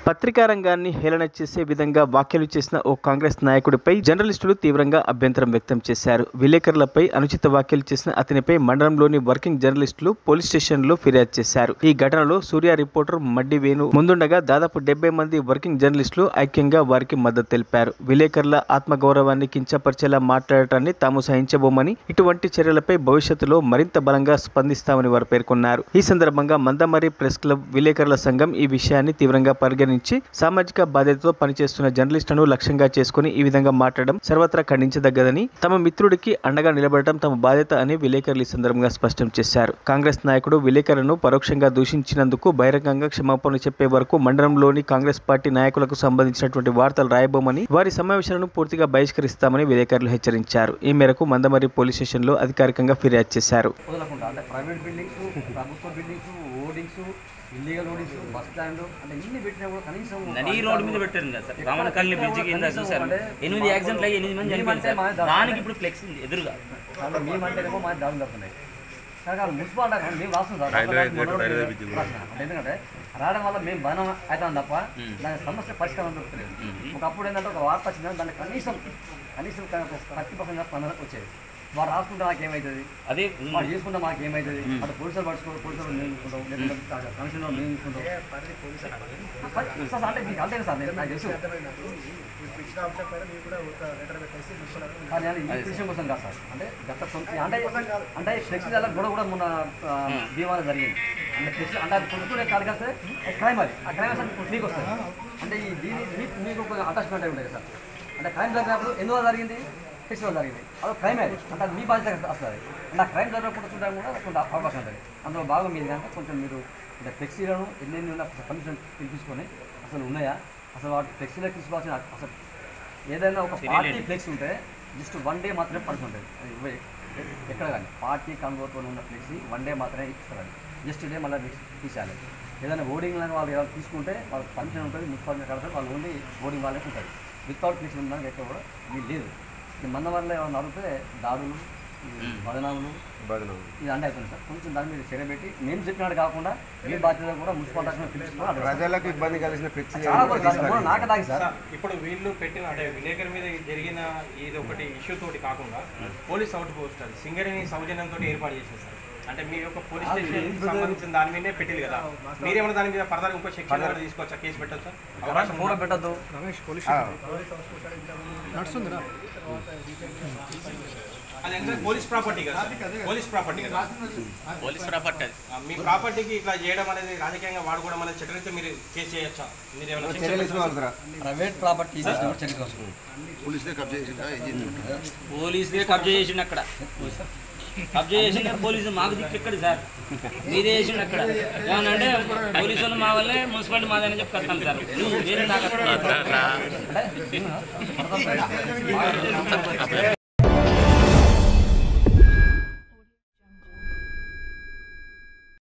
పత్రికా రంగాన్ని హేళన చేసే విధంగా వ్యాఖ్యలు చేసిన ఓ కాంగ్రెస్ నాయకుడిపై జర్నలిస్టులు తీవ్రంగా అభ్యంతరం వ్యక్తం చేశారు. విలేకరులపై అనుచిత వ్యాఖ్యలు చేసిన అతనిపై మండలంలోని వర్కింగ్ జర్నలిస్టులు పోలీస్ స్టేషన్లో ఫిర్యాదు చేశారు. ఈ ఘటనలో సూర్య రిపోర్టర్ మడ్డి వేణు ముందుండగా దాదాపు 70 మంది వర్కింగ్ జర్నలిస్టులు ఐక్యంగా వారికి మద్దతు తెలిపారు. విలేకరుల ఆత్మగౌరవాన్ని కించపరిచేలా మాట్లాడటాన్ని తాము సహించబోమని, ఇటువంటి చర్యలపై భవిష్యత్తులో మరింత బలంగా స్పందిస్తామని వారు పేర్కొన్నారు. ఈ సందర్భంగా మందమర్రి ప్రెస్ క్లబ్ విలేకరుల సంఘం ఈ విషయాన్ని తీవ్రంగా పరిగణించి సామాజిక బాధ్యతతో పనిచేస్తున్న జర్నలిస్టులను లక్ష్యంగా చేసుకుని ఈ విధంగా మాట్లాడడం సర్వత్రా ఖండించదగ్గదని, తమ మిత్రుడికి అండగా నిలబడటం తమ బాధ్యత అని విలేకరులు ఈ సందర్భంగా స్పష్టం చేశారు. కాంగ్రెస్ నాయకుడు విలేకరులను పరోక్షంగా దూషించినందుకు బహిరంగంగా క్షమాపణలు చెప్పే వరకు మండలంలోని కాంగ్రెస్ పార్టీ నాయకులకు సంబంధించినటువంటి వార్తలు రాయబోమని, వారి సమావేశాలను పూర్తిగా బహిష్కరిస్తామని విలేకరులు హెచ్చరించారు. ఈ మేరకు మందమర్రి పోలీస్ స్టేషన్లో అధికారికంగా ఫిర్యాదు చేశారు. ఇల్లీగల్ రోడ్స్, బస్ స్టాండ్ అంటే ఇన్ని పెట్టినా కూడా కనీసం నది రోడ్ మీద పెట్టారు కదా సార్. రామనకల్ని బ్రిడ్జ్ కింద చూసారు 8 యాక్సిడెంట్లు అయ్యి 8 మంది చనిపోయారు. దానికి ఇప్పుడు ఫ్లెక్స్ ఎదురుగా అంటే మేమంటేనేమో మా దాడులు తప్పుతున్నాయి. కానీ మున్సిపాలిటీ మేము రాస్తాం సార్. ఎందుకంటే రావడం వల్ల మేము బలం అవుతాం తప్ప దాని సమస్య పరిష్కారం దొరుకుతలేదు. ఒకప్పుడు ఏంటంటే ఒక వార్త వచ్చిందని దాన్ని కనీసం 30% స్పందన వచ్చేది. వారు రాసుకుంటే మాకేమవుతుంది, అదే వాడు చేసుకుంటే మాకేమవుతుంది, అటు పోలీసులు పడుచుకుంటాం, పోలీసులు మేము తీసుకుంటాం, లేకపోతే కమిషనర్ మేము తీసుకుంటాం. అంటే మీకు అంతే సార్, నాకు తెలుసు. కానీ ఈ విషయం కోసం కాదు సార్. అంటే గత అంటే ఫ్లెక్సీ గొడవ కూడా మొన్న భీమాలో జరిగింది. అంటే ఫ్లెక్సీ అంటే అది కొనుక్కునే కాదు కదా సార్, క్రైమ్ అది. ఆ క్రైమ్ సార్ మీకు వస్తుంది. అంటే ఈ దీని మీకు ఒక అటాచ్మెంట్ అయి ఉంటుంది సార్. అంటే క్రైమ్ జరిగినప్పుడు ఎందువల్ల జరిగింది, ఫెస్టివల్ జరిగింది, అది క్రైమ్ అది. అంటే అది మీ బాధ్యత వస్తుంది. అంటే ఆ క్రైమ్ జరగకుండా చూడడం కూడా కొంత అవకాశం ఉంటుంది. అందులో భాగం మీది కనుక కొంచెం మీరు అంటే ఫ్లెక్సీలను ఎన్ని ఉన్న పర్మిషన్ పిలిపించుకొని అసలు ఉన్నాయా, అసలు వాటి ఫ్లెక్సీలో తీసుకోవాల్సిన అసలు ఏదైనా ఒక పార్టీ ఫ్లెక్స్ ఉంటే జస్ట్ 1 డే మాత్రమే పర్మిషన్ ఉంటుంది. ఎక్కడ కానీ పార్టీ కన్వర్తో ఉన్న ఫ్లెక్సీ 1 డే మాత్రమే ఇస్తారండి. జస్ట్ డే మళ్ళీ తీసేయాలి. ఏదైనా ఓడింగ్ లాగా వాళ్ళు ఏదైనా తీసుకుంటే వాళ్ళకి పర్మిషన్ ఉంటుంది, మున్సిపాలిటీ కడతారు, వాళ్ళు ఓన్లీ ఓడింగ్ వాళ్ళే ఉంటుంది. వితౌట్ ఫ్లెక్సీ ఉందని ఎక్కడ కూడా మీరు లేదు. మన వల్ల ఏమన్నా అడిగితే దాడులు, బదనాములు ఇది అంటే అవుతుంది సార్. కొంచెం దాని మీద చర్య పెట్టి మేము చెప్పినట్టు కాకుండా మీ బాధ్యత కూడా మున్సిపాలిటీ పిలుచుకుని ప్రజలకు ఇబ్బంది కలిసిన నాకు దాగి సార్. ఇప్పుడు వీళ్ళు పెట్టిన అంటే విలేకరు మీద జరిగిన ఇది ఒకటి ఇష్యూ తోటి కాకుండా పోలీస్ అవుట్ పోస్ట్ అది సింగరేణి సౌజన్యంతో ఏర్పాటు చేసింది సార్. అంటే మీ యొక్క పోలీస్ స్టేషన్ సంబంధించిన దాని మీదే పెట్టింది కదా, మీరేమన్నా దాని మీద ఫర్దర్ ఇంకో సెక్షన్ తీసుకోవచ్చా, కేసు పెట్టచ్చు, అవకాశం కూడా పెట్టద్దు. అది పోలీస్ ప్రాపర్టీ కదా, పోలీస్ ప్రాపర్టీ కదా, పోలీస్ ప్రాపర్టీ. మీ ప్రాపర్టీకి ఇట్లా చేయడం అనేది రాజకీయంగా వాడుకోవడం అనేది చట్టరీత్యా మీరు కేసు చేయొచ్చా? మీరు ఏమైనా ప్రైవేట్ ప్రాపర్టీ పోలీసులే కబ్జా చేసిండు అక్కడ. కబ్జా చేసిన పోలీసు మాకు దిక్కు ఎక్కడి సార్, మీదే చేసిండు అక్కడ. ఏమనంటే పోలీసులు మా వల్లే మున్సిపాలిటీ మాదని చెప్పి కట్టాను సార్. వేరే నాకు